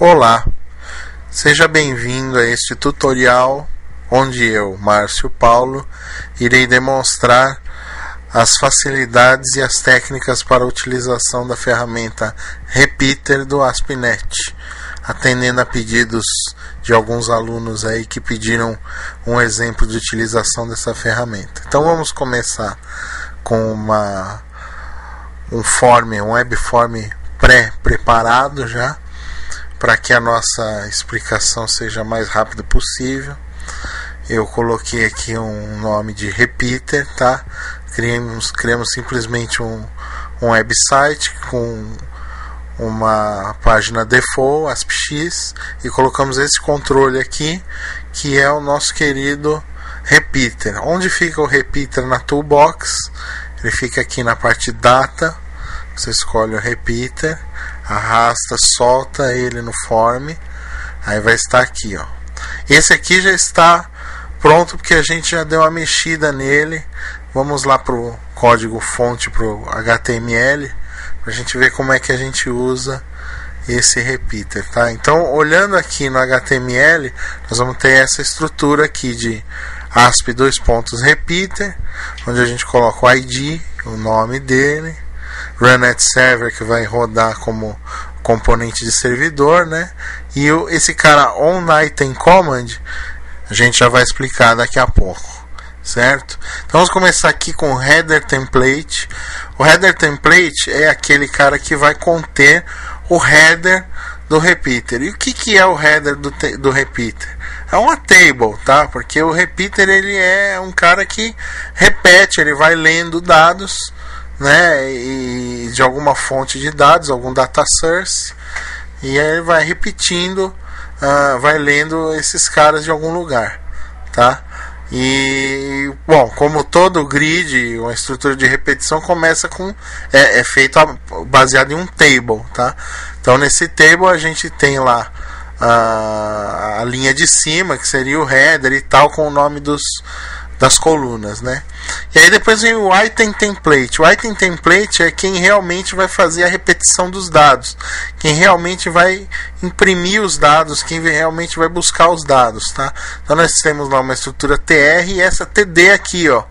Olá, seja bem-vindo a este tutorial onde eu, Márcio Paulo, irei demonstrar as facilidades e as técnicas para a utilização da ferramenta Repeater do ASP.NET, atendendo a pedidos de alguns alunos aí que pediram um exemplo de utilização dessa ferramenta. Então vamos começar com um webform pré-preparado já, para que a nossa explicação seja mais rápida possível. Eu coloquei aqui um nome de Repeater, tá? Criamos simplesmente um website com uma página default, ASPX, e colocamos esse controle aqui, que é o nosso querido Repeater. Onde fica o Repeater na toolbox? Ele fica aqui na parte data. Você escolhe o Repeater, arrasta, solta ele no form, aí vai estar aqui, ó. Esse aqui já está pronto porque a gente já deu uma mexida nele. Vamos lá para o código fonte, para o HTML, para a gente ver como é que a gente usa esse Repeater, tá? Então, olhando aqui no HTML, nós vamos ter essa estrutura aqui de ASP:2.repeater, onde a gente coloca o ID, o nome dele, Run@Server, Server, que vai rodar como componente de servidor, né? E esse cara onItemCommand a gente já vai explicar daqui a pouco, certo? Então vamos começar aqui com o Header Template. O Header Template é aquele cara que vai conter o header do Repeater. E o que é o header do Repeater? É uma table, tá? Porque o Repeater ele é um cara que repete, ele vai lendo dados, né, e de alguma fonte de dados, algum data source, e aí ele vai repetindo, vai lendo esses caras de algum lugar, tá? E bom, como todo grid, uma estrutura de repetição começa com é feito baseado em um table, tá? Então nesse table a gente tem lá a linha de cima, que seria o header e tal, com o nome das colunas, né? E aí depois vem o Item Template. O Item Template é quem realmente vai fazer a repetição dos dados, quem realmente vai imprimir os dados, quem realmente vai buscar os dados, tá? Então nós temos lá uma estrutura TR e essa TD aqui, ó,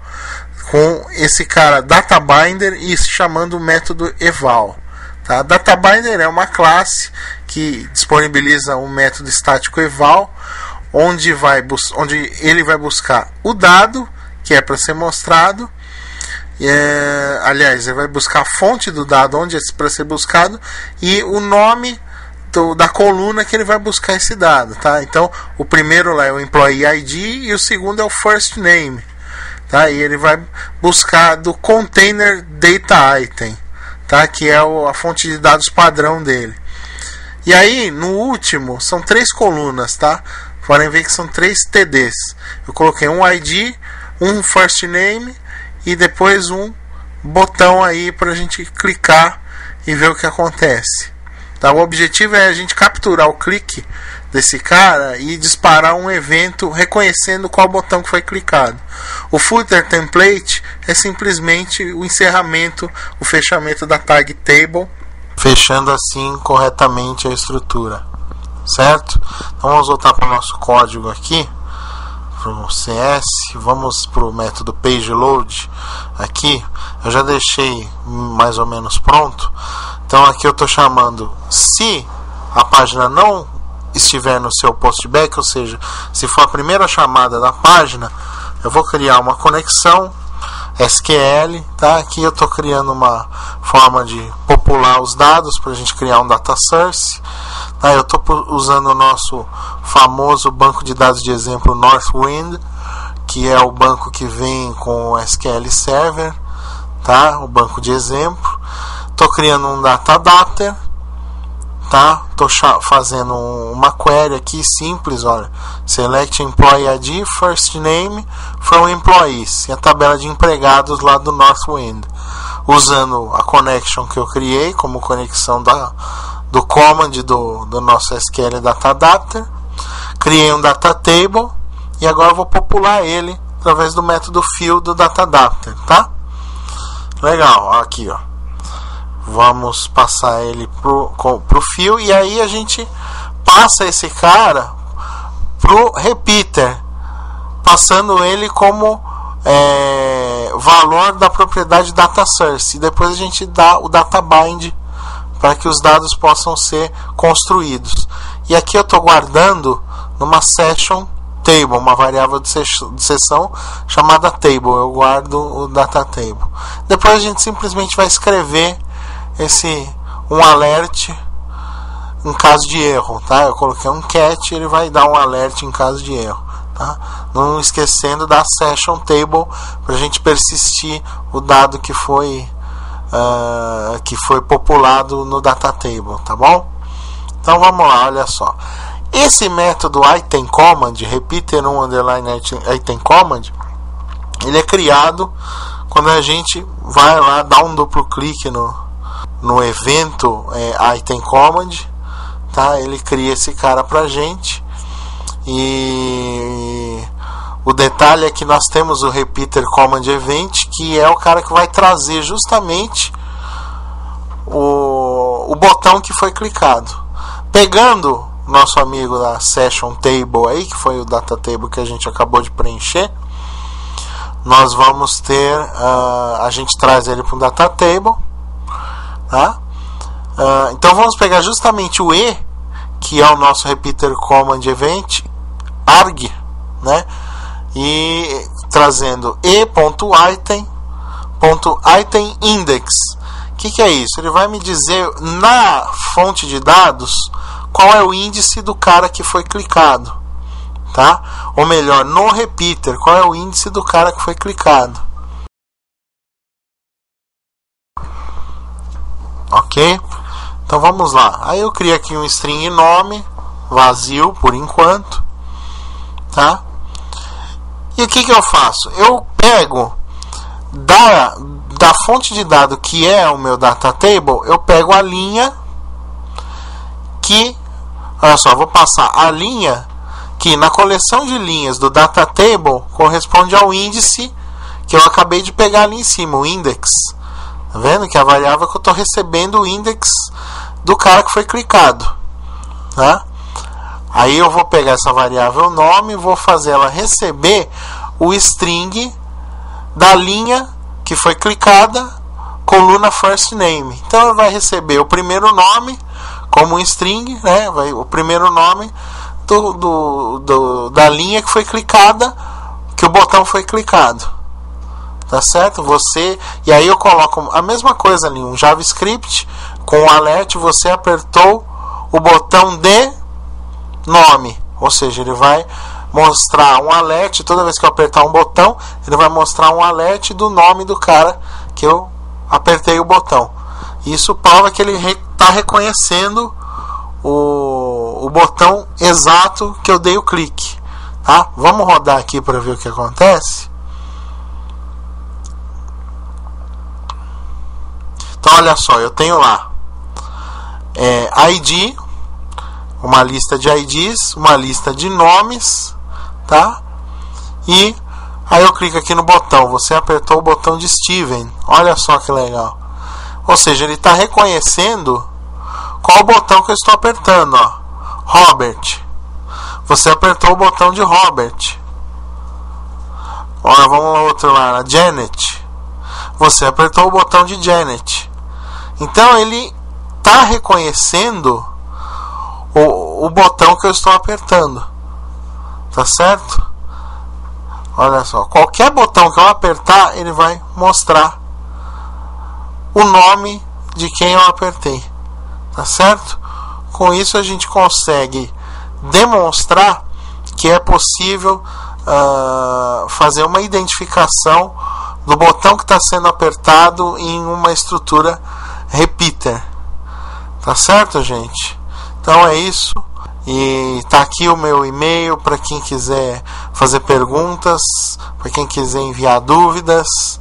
com esse cara DataBinder e chamando o método eval, tá? DataBinder é uma classe que disponibiliza um método estático eval, onde ele vai buscar o dado que é para ser mostrado, aliás, ele vai buscar a fonte do dado onde é para ser buscado e o nome da coluna que ele vai buscar esse dado, tá? Então o primeiro lá é o Employee ID e o segundo é o First Name, tá? E ele vai buscar do Container Data Item, tá? Que é a fonte de dados padrão dele. E aí no último são 3 colunas, tá? Podem ver que são 3 TDs. Eu coloquei um ID, um First Name e depois um botão aí para a gente clicar e ver o que acontece. Tá? O objetivo é a gente capturar o clique desse cara e disparar um evento reconhecendo qual botão que foi clicado. O Footer Template é simplesmente o encerramento, o fechamento da tag table, fechando assim corretamente a estrutura. Certo? Então vamos voltar para o nosso código aqui, para o CS, vamos para o método PageLoad aqui, eu já deixei mais ou menos pronto. Então aqui eu estou chamando, se a página não estiver no seu postback, ou seja, se for a primeira chamada da página, eu vou criar uma conexão SQL, tá? Aqui eu estou criando uma forma de popular os dados para a gente criar um data source. Tá? Eu estou usando o nosso famoso banco de dados de exemplo Northwind, que é o banco que vem com o SQL Server, tá? O banco de exemplo. Estou criando um data adapter, tá? Estou fazendo uma query aqui simples, olha, select employee ID first name from employees, e a tabela de empregados lá do Northwind, usando a connection que eu criei como conexão do command do nosso SQL Data Adapter. Criei um data table e agora eu vou popular ele através do método fill do Data Adapter, tá? Legal, aqui, ó. Vamos passar ele pro fill e aí a gente passa esse cara pro repeater, passando ele como valor da propriedade data source, e depois a gente dá o data bind para que os dados possam ser construídos. E aqui eu estou guardando numa session table, uma variável de sessão chamada table. Eu guardo o data table. Depois a gente simplesmente vai escrever um alert em caso de erro, tá? Eu coloquei um cat, ele vai dar um alert em caso de erro, tá? Não esquecendo da session table para a gente persistir o dado que foi populado no data table, tá bom? Então vamos lá, olha só. Esse método item command, repeater item command, ele é criado quando a gente vai lá dar um duplo clique no evento item command, tá? Ele cria esse cara pra gente, e o detalhe é que nós temos o repeater command event, que é o cara que vai trazer justamente o botão que foi clicado. Pegando nosso amigo da session table aí, que foi o data table que a gente acabou de preencher, nós vamos ter, a gente traz ele para o data table, tá? Então vamos pegar justamente o E, que é o nosso repeater command event arg, né? E trazendo e.item index. O que é isso? Ele vai me dizer na fonte de dados qual é o índice do cara que foi clicado, tá? Ou melhor, no repeater, qual é o índice do cara que foi clicado. Ok? Então vamos lá. Aí eu crio aqui um string nome vazio por enquanto, tá? E o que eu faço? Eu pego da fonte de dado que é o meu data table, eu pego a linha que, olha só, vou passar a linha que na coleção de linhas do data table corresponde ao índice que eu acabei de pegar ali em cima, o index. Tá vendo? Que é a variável que eu estou recebendo o index do cara que foi clicado, tá? Aí eu vou pegar essa variável nome e vou fazer ela receber o string da linha que foi clicada, coluna first name. Então ela vai receber o primeiro nome como um string, né? O primeiro nome da linha que foi clicada, que o botão foi clicado, tá certo? E aí eu coloco a mesma coisa ali, um JavaScript com um alert, você apertou o botão de nome, ou seja, ele vai mostrar um alert toda vez que eu apertar um botão, ele vai mostrar um alert do nome do cara que eu apertei o botão. Isso prova que ele está reconhecendo o botão exato que eu dei o clique, tá? Vamos rodar aqui para ver o que acontece. Então olha só, eu tenho lá ID, uma lista de IDs, uma lista de nomes, tá? E aí eu clico aqui no botão, você apertou o botão de Steven, olha só que legal. Ou seja, ele está reconhecendo qual o botão que eu estou apertando, ó. Robert, você apertou o botão de Robert. Olha, vamos lá, outro lá, Janet, você apertou o botão de Janet. Então ele está reconhecendo o botão que eu estou apertando, tá certo? Olha só, qualquer botão que eu apertar, ele vai mostrar o nome de quem eu apertei, tá certo? Com isso a gente consegue demonstrar que é possível fazer uma identificação do botão que está sendo apertado em uma estrutura repeater, tá certo, gente? Então é isso, e tá aqui o meu e-mail para quem quiser fazer perguntas, para quem quiser enviar dúvidas,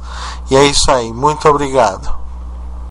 e é isso aí, muito obrigado.